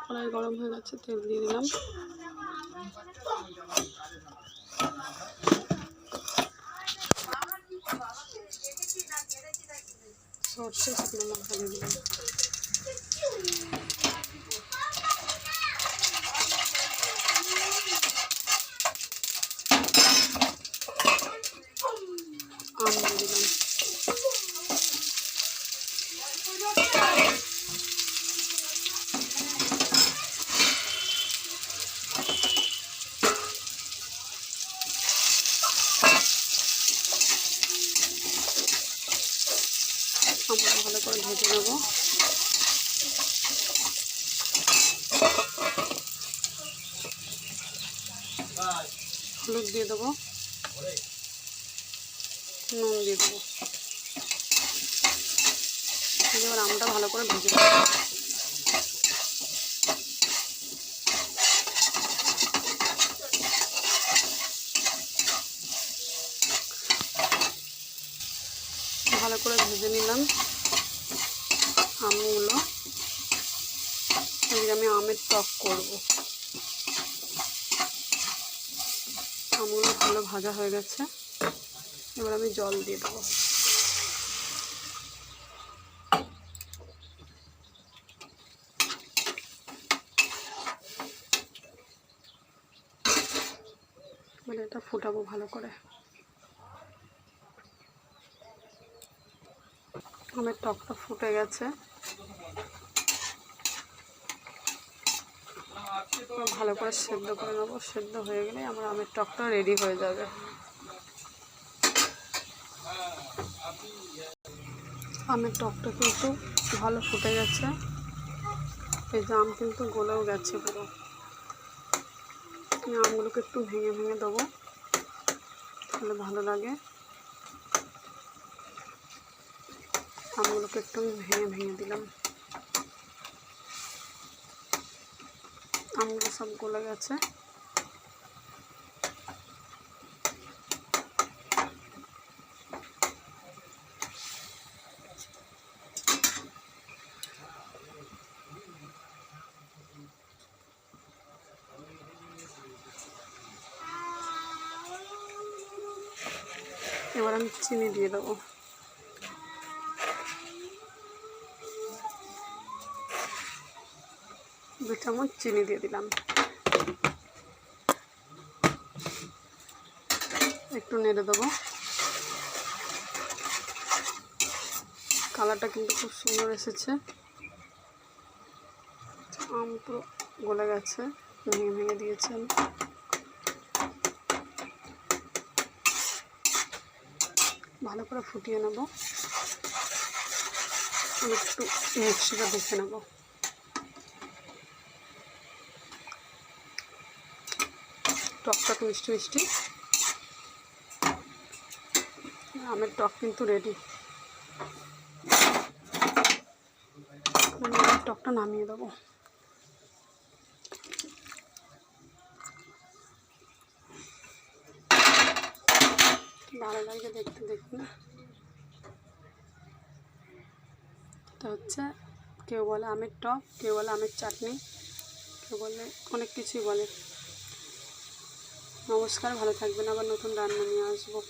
কড়াই গরম হয়ে গেছে, তেল দিয়ে দিলাম। সর্ষে শুকনো লঙ্কা দিয়ে দিলাম। আম দিয়ে দিলাম। আমটা ভালো করে ভেজে নেব। হলুদ দিয়ে দেবো, নুন দিয়ে দেবো। এবার আমটা ভালো করে ভেজে নেব। ভালো করে ভেজে নিলাম আমগুলো। এদিকে আমি আমের টক করব। আমগুলো ভালো ভাজা হয়ে গেছে, এবার আমি জল দিয়ে দেবো। এবার এটা ফুটাবো ভালো করে। আমের টকটা ফুটে গেছে, ভালো করে সেদ্ধ করে নেবো। সেদ্ধ হয়ে গেলে আমার আমের টকটা রেডি হয়ে যাবে। আমের টকটা কিন্তু ভালো ফুটে গেছে। এই যে আম কিন্তু গলেও গেছে পুরো। আমগুলোকে একটু ভেঙে ভেঙে দেবো, তাহলে ভালো লাগে। আমগুলোকে একটু ভেঙে ভেঙে দিলাম। আমগুলো সব গলে গেছে। এবার আমি চিনি দিয়ে দেবো। দু চামচ চিনি দিয়ে দিলাম। একটু নেড়ে দেবো। কালারটা কিন্তু খুব সুন্দর এসেছে। আম পুরো গলে গেছে, ভেঙে ভেঙে দিয়েছে আমি। ভালো করে ফুটিয়ে নেব। আমি একটু মিক্সিটা দেখে নেব। টকটক মিষ্টি মিষ্টি আমের টক কিন্তু রেডি। আমের টকটা নামিয়ে দেবো। ভালো লাগে দেখতে, দেখুন। এটা হচ্ছে, কেউ বলে আমের টক, কেউ বলে আমের চাটনি, কেউ বলে অনেক কিছুই বলে। নমস্কার, ভালো থাকবেন। আবার নতুন রান্না নিয়ে আসবো।